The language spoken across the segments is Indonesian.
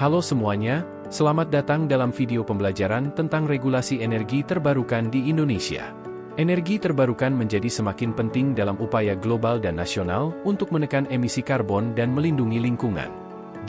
Halo semuanya, selamat datang dalam video pembelajaran tentang regulasi energi terbarukan di Indonesia. Energi terbarukan menjadi semakin penting dalam upaya global dan nasional untuk menekan emisi karbon dan melindungi lingkungan.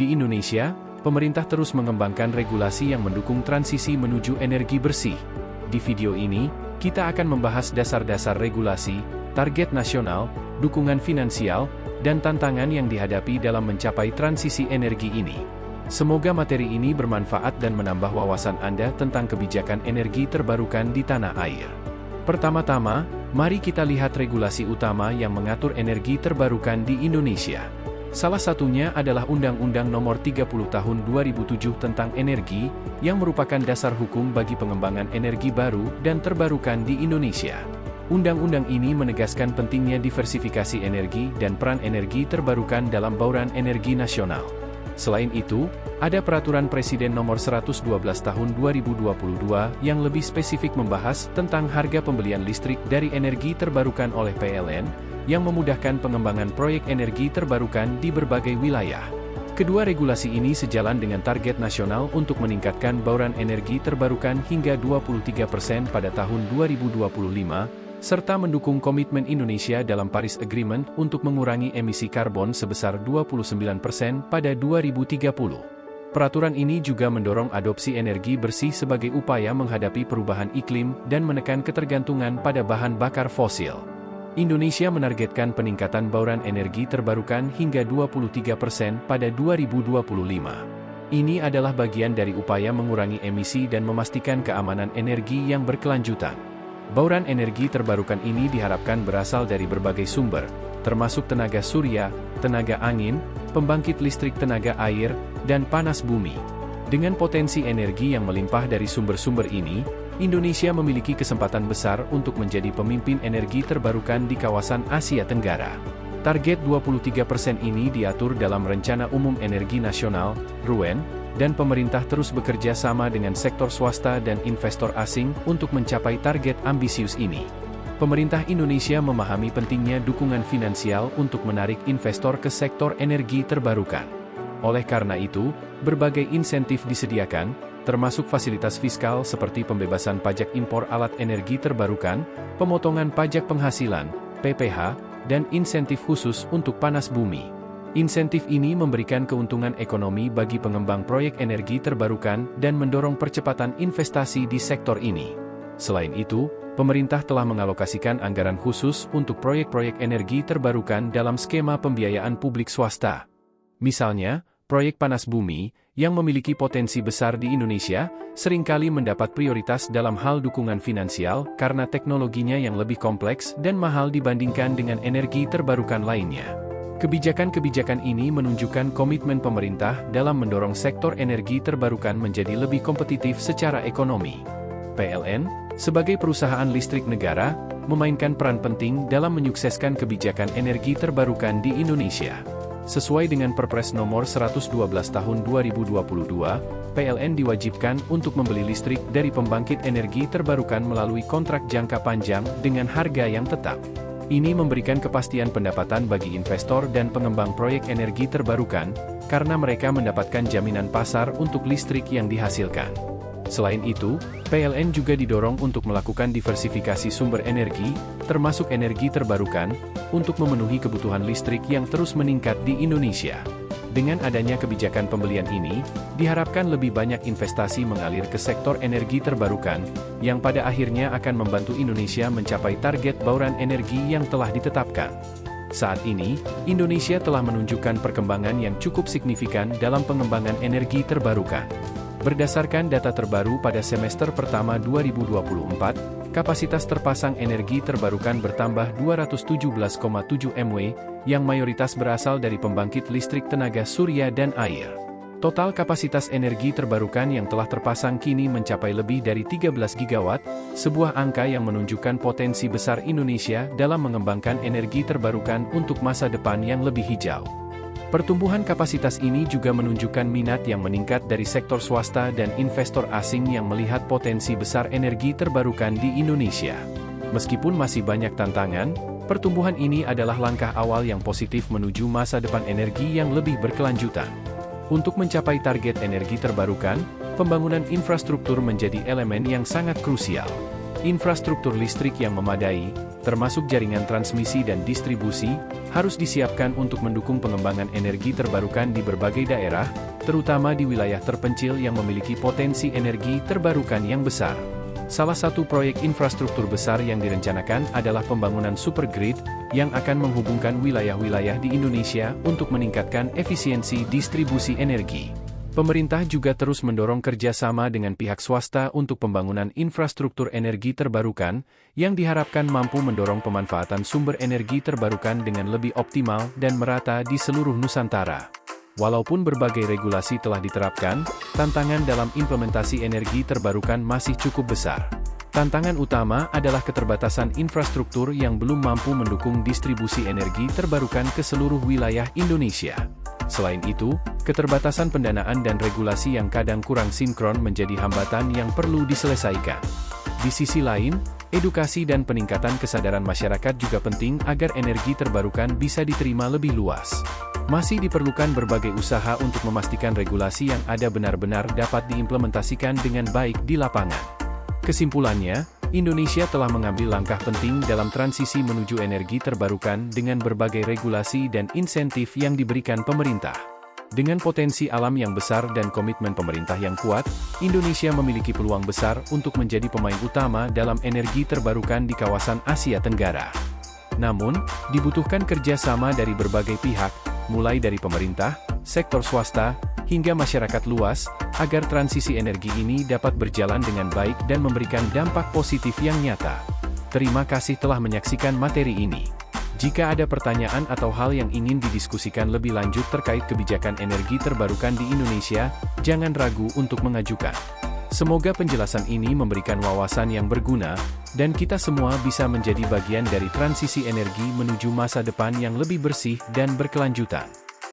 Di Indonesia, pemerintah terus mengembangkan regulasi yang mendukung transisi menuju energi bersih. Di video ini, kita akan membahas dasar-dasar regulasi, target nasional, dukungan finansial, dan tantangan yang dihadapi dalam mencapai transisi energi ini. Semoga materi ini bermanfaat dan menambah wawasan Anda tentang kebijakan energi terbarukan di tanah air. Pertama-tama, mari kita lihat regulasi utama yang mengatur energi terbarukan di Indonesia. Salah satunya adalah Undang-Undang Nomor 30 Tahun 2007 tentang Energi, yang merupakan dasar hukum bagi pengembangan energi baru dan terbarukan di Indonesia. Undang-undang ini menegaskan pentingnya diversifikasi energi dan peran energi terbarukan dalam bauran energi nasional. Selain itu, ada Peraturan Presiden Nomor 112 Tahun 2022 yang lebih spesifik membahas tentang harga pembelian listrik dari energi terbarukan oleh PLN, yang memudahkan pengembangan proyek energi terbarukan di berbagai wilayah. Kedua regulasi ini sejalan dengan target nasional untuk meningkatkan bauran energi terbarukan hingga 23% pada tahun 2025, serta mendukung komitmen Indonesia dalam Paris Agreement untuk mengurangi emisi karbon sebesar 29% pada 2030. Peraturan ini juga mendorong adopsi energi bersih sebagai upaya menghadapi perubahan iklim dan menekan ketergantungan pada bahan bakar fosil. Indonesia menargetkan peningkatan bauran energi terbarukan hingga 23% pada 2025. Ini adalah bagian dari upaya mengurangi emisi dan memastikan keamanan energi yang berkelanjutan. Bauran energi terbarukan ini diharapkan berasal dari berbagai sumber, termasuk tenaga surya, tenaga angin, pembangkit listrik tenaga air, dan panas bumi. Dengan potensi energi yang melimpah dari sumber-sumber ini, Indonesia memiliki kesempatan besar untuk menjadi pemimpin energi terbarukan di kawasan Asia Tenggara. Target 23% ini diatur dalam Rencana Umum Energi Nasional, RUEN, dan pemerintah terus bekerja sama dengan sektor swasta dan investor asing untuk mencapai target ambisius ini. Pemerintah Indonesia memahami pentingnya dukungan finansial untuk menarik investor ke sektor energi terbarukan. Oleh karena itu, berbagai insentif disediakan, termasuk fasilitas fiskal seperti pembebasan pajak impor alat energi terbarukan, pemotongan pajak penghasilan, PPh, dan insentif khusus untuk panas bumi. Insentif ini memberikan keuntungan ekonomi bagi pengembang proyek energi terbarukan dan mendorong percepatan investasi di sektor ini. Selain itu, pemerintah telah mengalokasikan anggaran khusus untuk proyek-proyek energi terbarukan dalam skema pembiayaan publik swasta. Misalnya, proyek panas bumi, yang memiliki potensi besar di Indonesia, seringkali mendapat prioritas dalam hal dukungan finansial karena teknologinya yang lebih kompleks dan mahal dibandingkan dengan energi terbarukan lainnya. Kebijakan-kebijakan ini menunjukkan komitmen pemerintah dalam mendorong sektor energi terbarukan menjadi lebih kompetitif secara ekonomi. PLN, sebagai perusahaan listrik negara, memainkan peran penting dalam menyukseskan kebijakan energi terbarukan di Indonesia. Sesuai dengan Perpres Nomor 112 Tahun 2022, PLN diwajibkan untuk membeli listrik dari pembangkit energi terbarukan melalui kontrak jangka panjang dengan harga yang tetap. Ini memberikan kepastian pendapatan bagi investor dan pengembang proyek energi terbarukan, karena mereka mendapatkan jaminan pasar untuk listrik yang dihasilkan. Selain itu, PLN juga didorong untuk melakukan diversifikasi sumber energi, termasuk energi terbarukan, untuk memenuhi kebutuhan listrik yang terus meningkat di Indonesia. Dengan adanya kebijakan pembelian ini, diharapkan lebih banyak investasi mengalir ke sektor energi terbarukan, yang pada akhirnya akan membantu Indonesia mencapai target bauran energi yang telah ditetapkan. Saat ini, Indonesia telah menunjukkan perkembangan yang cukup signifikan dalam pengembangan energi terbarukan. Berdasarkan data terbaru pada semester pertama 2024, kapasitas terpasang energi terbarukan bertambah 217,7 MW, yang mayoritas berasal dari pembangkit listrik tenaga surya dan air. Total kapasitas energi terbarukan yang telah terpasang kini mencapai lebih dari 13 gigawatt, sebuah angka yang menunjukkan potensi besar Indonesia dalam mengembangkan energi terbarukan untuk masa depan yang lebih hijau. Pertumbuhan kapasitas ini juga menunjukkan minat yang meningkat dari sektor swasta dan investor asing yang melihat potensi besar energi terbarukan di Indonesia. Meskipun masih banyak tantangan, pertumbuhan ini adalah langkah awal yang positif menuju masa depan energi yang lebih berkelanjutan. Untuk mencapai target energi terbarukan, pembangunan infrastruktur menjadi elemen yang sangat krusial. Infrastruktur listrik yang memadai, termasuk jaringan transmisi dan distribusi, harus disiapkan untuk mendukung pengembangan energi terbarukan di berbagai daerah, terutama di wilayah terpencil yang memiliki potensi energi terbarukan yang besar. Salah satu proyek infrastruktur besar yang direncanakan adalah pembangunan supergrid, yang akan menghubungkan wilayah-wilayah di Indonesia untuk meningkatkan efisiensi distribusi energi. Pemerintah juga terus mendorong kerjasama dengan pihak swasta untuk pembangunan infrastruktur energi terbarukan, yang diharapkan mampu mendorong pemanfaatan sumber energi terbarukan dengan lebih optimal dan merata di seluruh Nusantara. Walaupun berbagai regulasi telah diterapkan, tantangan dalam implementasi energi terbarukan masih cukup besar. Tantangan utama adalah keterbatasan infrastruktur yang belum mampu mendukung distribusi energi terbarukan ke seluruh wilayah Indonesia. Selain itu, keterbatasan pendanaan dan regulasi yang kadang kurang sinkron menjadi hambatan yang perlu diselesaikan. Di sisi lain, edukasi dan peningkatan kesadaran masyarakat juga penting agar energi terbarukan bisa diterima lebih luas. Masih diperlukan berbagai usaha untuk memastikan regulasi yang ada benar-benar dapat diimplementasikan dengan baik di lapangan. Kesimpulannya, Indonesia telah mengambil langkah penting dalam transisi menuju energi terbarukan dengan berbagai regulasi dan insentif yang diberikan pemerintah. Dengan potensi alam yang besar dan komitmen pemerintah yang kuat, Indonesia memiliki peluang besar untuk menjadi pemain utama dalam energi terbarukan di kawasan Asia Tenggara. Namun, dibutuhkan kerjasama dari berbagai pihak, mulai dari pemerintah, sektor swasta, hingga masyarakat luas, agar transisi energi ini dapat berjalan dengan baik dan memberikan dampak positif yang nyata. Terima kasih telah menyaksikan materi ini. Jika ada pertanyaan atau hal yang ingin didiskusikan lebih lanjut terkait kebijakan energi terbarukan di Indonesia, jangan ragu untuk mengajukan. Semoga penjelasan ini memberikan wawasan yang berguna, dan kita semua bisa menjadi bagian dari transisi energi menuju masa depan yang lebih bersih dan berkelanjutan.